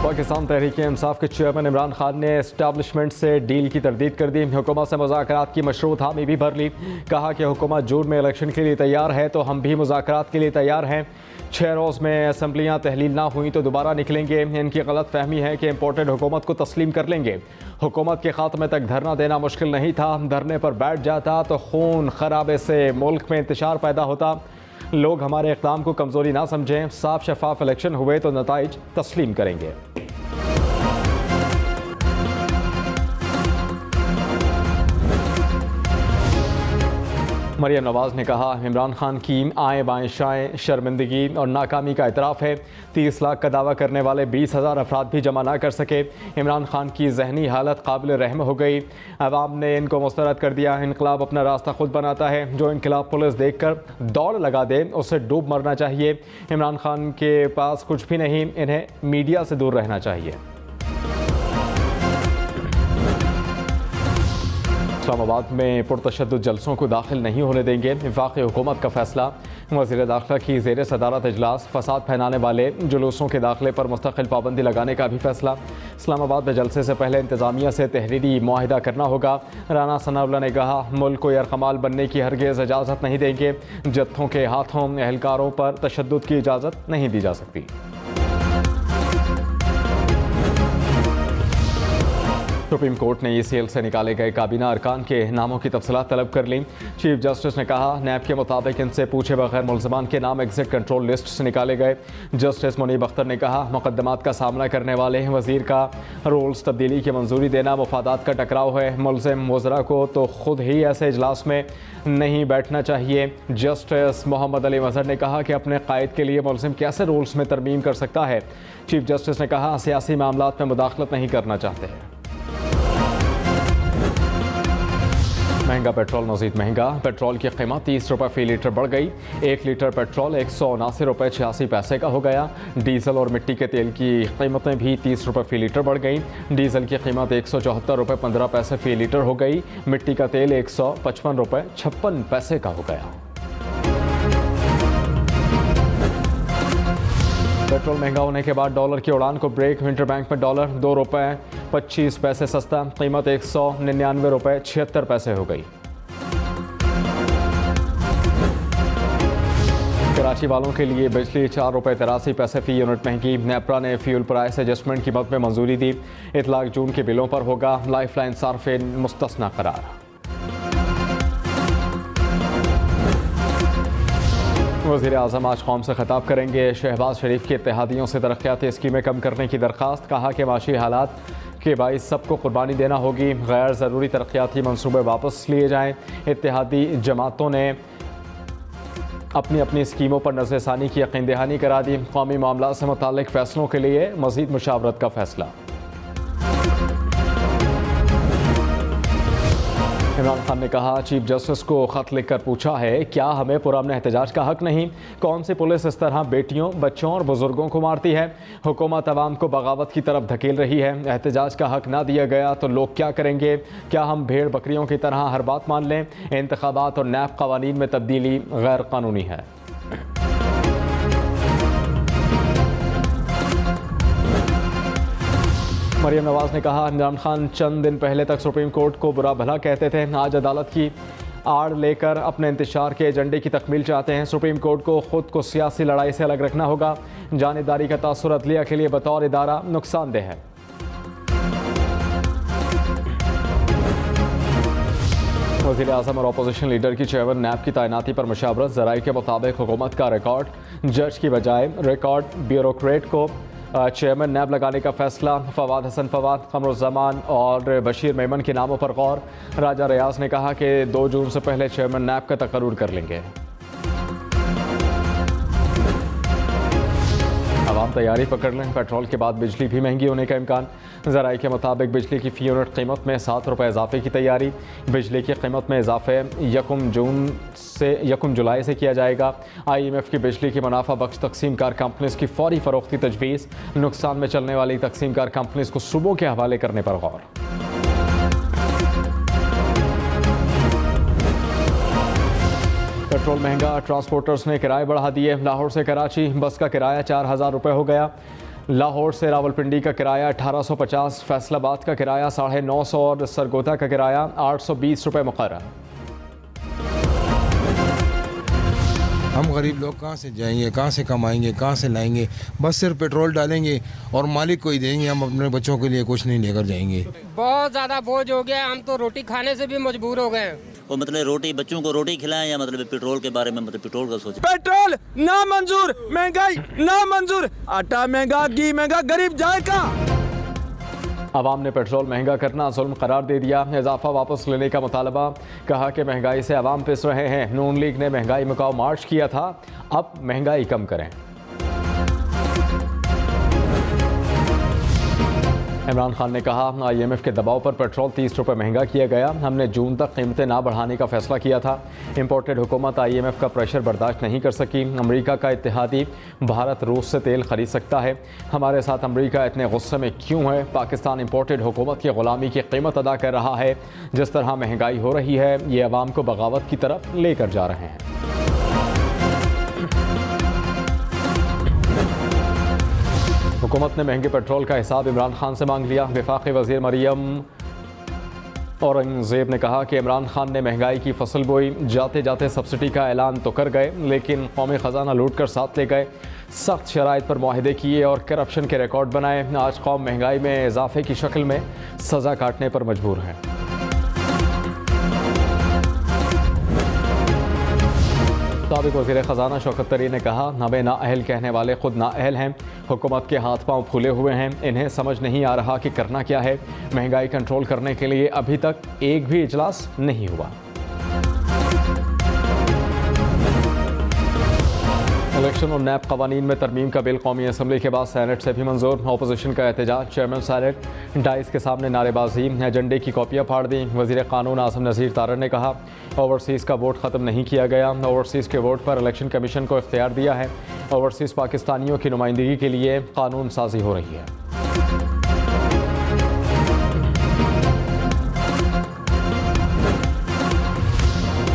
पाकिस्तान तहरीक-ए-इंसाफ के चेयरमैन इमरान खान ने एस्टैब्लिशमेंट से डील की तरदीद कर दी। हुकूमत से मुज़ाकरात की मशरूत हामी भी भर ली। कहा कि हुकूमत जून में इलेक्शन के लिए तैयार है तो हम भी मुज़ाकरात के लिए तैयार हैं। 6 रोज़ में असम्बलियाँ तहलील ना हुई तो दोबारा निकलेंगे। इनकी गलत फहमी है कि इम्पोर्टेड हुकूमत को तस्लीम कर लेंगे। हुकूमत के खात्मे तक धरना देना मुश्किल नहीं था। धरने पर बैठ जाता तो खून खराबे से मुल्क में इंतशार पैदा होता। लोग हमारे इक़दाम को कमज़ोरी ना समझें। साफ शफाफ इलेक्शन हुए तो नताइज तस्लीम करेंगे। मरियम नवाज़ ने कहा, इमरान खान की आए बाएँ शाएँ शर्मिंदगी और नाकामी का इतराफ़ है। 30 लाख का दावा करने वाले 20,000 अफराद भी जमा ना कर सके। इमरान खान की जहनी हालत काबिल रहम हो गई। अवाम ने इनको मुस्तरद कर दिया। इनकलाब अपना रास्ता खुद बनाता है। जो इनकलाब पुलिस देख कर दौड़ लगा दे उसे डूब मरना चाहिए। इमरान खान के पास कुछ भी नहीं, इन्हें मीडिया से दूर रहना चाहिए। इस्लामाबाद में पुरतशद्दुद जलसों को दाखिल नहीं होने देंगे, वफाकी हुकूमत का फैसला। वज़ीर दाखिला की ज़ेर सदारत इजलास। फसाद फैलाने वाले जुलूसों के दाखिले पर मुस्तकिल पाबंदी लगाने का भी फैसला। इस्लामाबाद में जलसे से पहले इंतज़ामिया से तहरीरी मुआहिदा करना होगा। राना सनाउल्लाह ने कहा, मुल्क को यरकमाल बनने की हरगिज़ इजाज़त नहीं देंगे। जत्थों के हाथों एहलकारों पर तशद्दुद की इजाज़त नहीं दी जा सकती। सुप्रीम कोर्ट ने ECL से निकाले गए काबीना अरकान के नामों की तफसीलात तलब कर ली। चीफ जस्टिस ने कहा, नैब के मुताबिक इनसे पूछे बगैर मुल्ज़मान के नाम एग्जिट कंट्रोल लिस्ट से निकाले गए। जस्टिस मुनीब अख्तर ने कहा, मुकदमात का सामना करने वाले वज़ीर का रूल्स तब्दीली की मंजूरी देना मुफादात का टकराव है। मुल्ज़िम वज़रा को तो खुद ही ऐसे इजलास में नहीं बैठना चाहिए। जस्टिस मोहम्मद अली मजहर ने कहा कि अपने कायद के लिए मुल्ज़िम कैसे रूल्स में तरमीम कर सकता है। चीफ जस्टिस ने कहा, सियासी मामलात में मुदाखलत नहीं करना चाहते हैं। महंगा पेट्रोल मज़ीद महंगा। पेट्रोल की कीमत 30 रुपये फ़ी लीटर बढ़ गई। 1 लीटर पेट्रोल 179 रुपये 86 पैसे का हो गया। डीजल और मिट्टी के तेल की कीमतें भी 30 रुपये फ़ी लीटर बढ़ गई। डीजल की कीमत 174 रुपये 15 पैसे फ़ी लीटर हो गई। मिट्टी का तेल 155 रुपये 56 पैसे का हो गया। पेट्रोल महंगा होने के बाद डॉलर की उड़ान को ब्रेक। इंटर बैंक में डॉलर 2 रुपये 25 पैसे सस्ता। कीमत 199 रुपये 76 पैसे हो गई। कराची वालों के लिए बिजली 4 रुपये 83 पैसे फ़ी यूनिट महंगी। नेपरा ने फ्यूल प्राइस एडजस्टमेंट कीमत में मंजूरी दी। इतलाक जून के बिलों पर होगा। लाइफलाइन सार्फिन मुस्तस्ना करार। वज़ीर आज़म आज कौम से खिताब करेंगे। शहबाज शरीफ की इत्तेहादियों से तरक्याती स्कीमें कम करने की दरख्वास्त। कहा कि माशी हालात के बाइस सबको कुर्बानी देना होगी। गैर ज़रूरी तरक्याती मनसूबे वापस लिए जाएँ। इत्तेहादी जमातों ने अपनी अपनी स्कीमों पर नज़रसानी की यकीन दहानी करा दी। कौमी मामला से मुताल्लिक़ फ़ैसलों के लिए मज़ीद मुशावरत का फ़ैसला। इमरान खान ने कहा, चीफ जस्टिस को ख़त लिखकर पूछा है, क्या हमें पुरअमन एहतजाज का हक नहीं? कौन सी पुलिस इस तरह बेटियों, बच्चों और बुजुर्गों को मारती है? हुकूमत अवाम को बगावत की तरफ धकेल रही है। एहतजाज का हक ना दिया गया तो लोग क्या करेंगे? क्या हम भेड़ बकरियों की तरह हर बात मान लें? इंतखाबात और नैब कवानीन में तब्दीली गैर कानूनी है। मरियम नवाज़ ने कहा, इमरान खान चंद दिन पहले तक सुप्रीम कोर्ट को बुरा भला कहते थे। आज अदालत की आड़ लेकर अपने इंतशार के एजेंडे की तकमील चाहते हैं। सुप्रीम कोर्ट को खुद को सियासी लड़ाई से अलग रखना होगा। जानिबदारी का तासुर अदलिया के लिए बतौर इदारा नुकसानदेह है। वज़ीर आज़म और अपोजिशन लीडर की चेयरमैन नैब की तैनाती पर मुशावरत। ज़राए के मुताबिक हुकूमत का रिकॉर्ड जज की बजाय रिकॉर्ड ब्यूरोक्रेट को चेयरमैन नैब लगाने का फैसला। फवाद हसन फवाद, कमरुज़्ज़मान और बशीर मेमन के नामों पर गौर। राजा रियाज ने कहा कि 2 जून से पहले चेयरमैन नैब का तकर्रुर कर लेंगे। आवाम तैयारी पकड़ लें, पेट्रोल के बाद बिजली भी महंगी होने का इम्कान। ज़राए के मुताबिक बिजली की फ़ी यूनिट कीमत में 7 रुपये इजाफे की तैयारी। बिजली की कीमत में इजाफे 1 जुलाई से किया जाएगा। IMF की बिजली की मुनाफा बख्श तकसीम कार कंपनीज़ की फौरी फ़रोख्ती तजवीज़। नुकसान में चलने वाली तकसीम कार कंपनीज़ को सूबों के हवाले करने पर गौर। पेट्रोल महंगा, ट्रांसपोर्टर्स ने किराए बढ़ा दिए। लाहौर से कराची बस का किराया 4000 रुपये हो गया। लाहौर से रावलपिंडी का किराया 1850, फैसलाबाद का किराया 950 और सरगोदा का किराया 820 रुपये मुकर्रर। हम गरीब लोग कहाँ से जाएंगे, कहाँ से कमाएंगे, कहाँ से लाएंगे? बस सिर्फ पेट्रोल डालेंगे और मालिक को ही देंगे। हम अपने बच्चों के लिए कुछ नहीं लेकर जाएंगे। बहुत ज़्यादा बोझ हो गया, हम तो रोटी खाने से भी मजबूर हो गए। और मतलब रोटी, बच्चों को रोटी खिलाएं या मतलब पेट्रोल के बारे में, मतलब पेट्रोल का सोचें। पेट्रोल ना मंजूर, महंगाई ना मंजूर, आटा महंगा, घी महंगा, गरीब जाए कहाँ? अवाम ने पेट्रोल महंगा करना जुल्म करार दे दिया, इजाफा वापस लेने का मुतालबा। कहा कि महंगाई से अवाम पिस रहे हैं। नून लीग ने महंगाई मुकाओ मार्च किया था, अब महंगाई कम करें। इमरान खान ने कहा, IMF के दबाव पर पेट्रोल 30 रुपये महंगा किया गया। हमने जून तक कीमतें ना बढ़ाने का फैसला किया था। इंपोर्टेड हुकूमत IMF का प्रेशर बर्दाश्त नहीं कर सकी। अमेरिका का इत्तेहादी भारत रूस से तेल खरीद सकता है। हमारे साथ अमेरिका इतने गुस्से में क्यों है? पाकिस्तान इंपोर्टेड हुकूमत की ग़ुलामी की कीमत अदा कर रहा है। जिस तरह महंगाई हो रही है, ये अवाम को बगावत की तरफ लेकर जा रहे हैं। हुकूमत ने महंगे पेट्रोल का हिसाब इमरान खान से मांग लिया। वफाकी वज़ीर मरियम औरंगज़ेब ने कहा कि इमरान खान ने महंगाई की फसल बोई, जाते जाते सब्सिडी का ऐलान तो कर गए, लेकिन कौमी ख़जाना लूट कर साथ ले गए। सख्त शराइत पर मुआहदे किए और करप्शन के रिकॉर्ड बनाए। आज कौम महंगाई में इजाफे की शक्ल में सज़ा काटने पर मजबूर है। साबिक़ वज़ीर ख़जाना शौकत तरीन ने कहा, हमें नाअहल कहने वाले खुद नाअहल हैं। हुकूमत के हाथ पांव फूले हुए हैं। इन्हें समझ नहीं आ रहा कि करना क्या है। महंगाई कंट्रोल करने के लिए अभी तक एक भी इजलास नहीं हुआ। इलेक्शन और नैब कवानीन में तरमीम का बिल कौमी असम्बली के बाद सैनेट से भी मंजूर। अपोजिशन का एहतजाज, चेयरमैन सैनेट डाइस के सामने नारेबाजी, एजेंडे की कॉपियाँ फाड़ दी। वज़ीर कानून आसिम नज़ीर तारड़ ने कहा, ओवरसीज़ का वोट ख़त्म नहीं किया गया। ओवरसीज़ के वोट पर इलेक्शन कमीशन को इख्तियार दिया है। ओवरसीज़ पाकिस्तानियों की नुमाइंदगी के लिए कानून साजी हो रही है।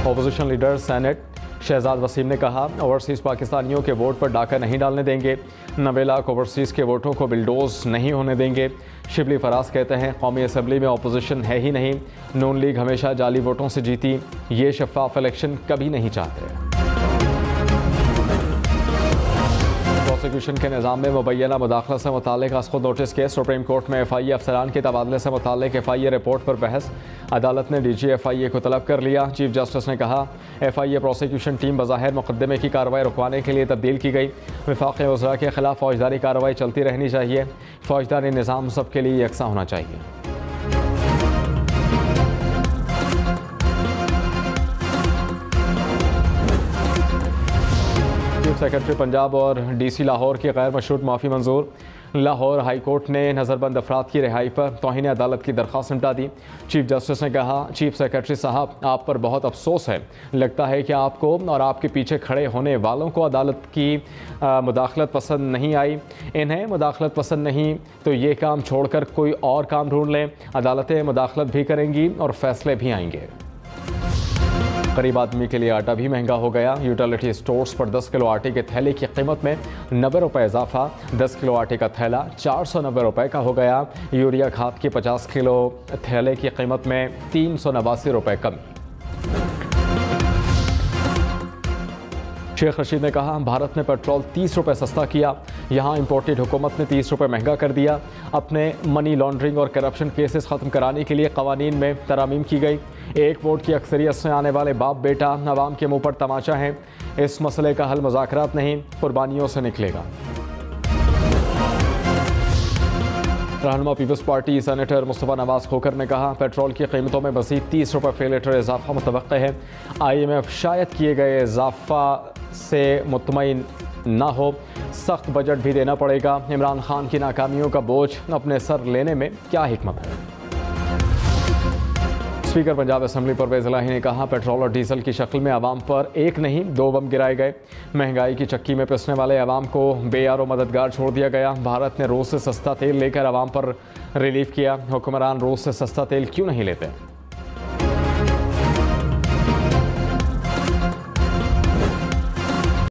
Opposition leader senate Shahzad Waseem ने कहा, ओवरसीज़ पाकिस्तानियों के वोट पर डाका नहीं डालने देंगे। 90 लाख ओवरसीज़ के वोटों को बिलडोज नहीं होने देंगे। शिबली फराज कहते हैं, कौमी असम्बली में अपोजिशन है ही नहीं। नून लीग हमेशा जाली वोटों से जीती, ये शफाफ इलेक्शन कभी नहीं चाहते। प्रोसिक्यूशन के निज़ाम में मुबैना मुदाखला से मुताल्लिक़ खुद नोटिस केस। सुप्रीम कोर्ट में FIA अफसरान के तबादले से मुताल्लिक़ FIA रिपोर्ट पर बहस। अदालत ने DG FIA को तलब कर लिया। चीफ जस्टिस ने कहा, FIA प्रोसिक्यूशन टीम बज़ाहिर मुकदमे की कार्रवाई रुकवाने के लिए तब्दील की गई। वफाक़ी वज़रा के ख़िलाफ़ फ़ौजदारी कार्रवाई चलती रहनी चाहिए। फ़ौजदारी निज़ाम सबके लिए यकसा होना चाहिए। चीफ सेक्रेटरी पंजाब और DC लाहौर की गैर मशरूत माफ़ी मंजूर। लाहौर हाई कोर्ट ने नज़रबंद अफराद की रिहाई पर तौहीन अदालत की दरख्वास्त निपटा दी। चीफ जस्टिस ने कहा, चीफ सेक्रेटरी साहब, आप पर बहुत अफसोस है। लगता है कि आपको और आपके पीछे खड़े होने वालों को अदालत की मुदाखलत पसंद नहीं आई। इन्हें मुदाखलत पसंद नहीं तो ये काम छोड़कर कोई और काम ढूंढ लें। अदालतें मुदाखलत भी करेंगी और फैसले भी आएंगे। गरीब आदमी के लिए आटा भी महंगा हो गया। यूटिलिटी स्टोर्स पर 10 किलो आटे के थैले की कीमत में 90 रुपये इजाफा। 10 किलो आटे का थैला 490 रुपये का हो गया। यूरिया खाद के 50 किलो थैले की कीमत में 389 रुपये कम। शेख रशीद ने कहा, भारत ने पेट्रोल 30 रुपये सस्ता किया, यहाँ इंपोर्टेड हुकूमत ने 30 रुपये महंगा कर दिया। अपने मनी लॉन्ड्रिंग और करप्शन केसेस ख़त्म कराने के लिए कवानीन में तरामीम की गई। एक वोट की अक्सरियत से आने वाले बाप बेटा अवाम के मुंह पर तमाचा है। इस मसले का हल मुज़ाकरात नहीं, कुर्बानियों से निकलेगा। रहनुमा Peoples Party senator Mustafa Nawaz Khokhar ने कहा, पेट्रोल की कीमतों में मज़ीद 30 रुपये फी लीटर इजाफा मुतवक्के है। IMF शायद किए गए इजाफा से मुतमईन ना हो, सख्त बजट भी देना पड़ेगा। इमरान खान की नाकामियों का बोझ अपने सर लेने में क्या हिकमत है। स्पीकर पंजाब असम्बली परवेज़ इलाही ने कहा, पेट्रोल और डीजल की शक्ल में आवाम पर एक नहीं 2 बम गिराए गए। महंगाई की चक्की में पिसने वाले आवाम को बेयारो मददगार छोड़ दिया गया। भारत ने रूस से सस्ता तेल लेकर आवाम पर रिलीफ किया। हुक्मरान रूस से सस्ता तेल क्यों नहीं लेते?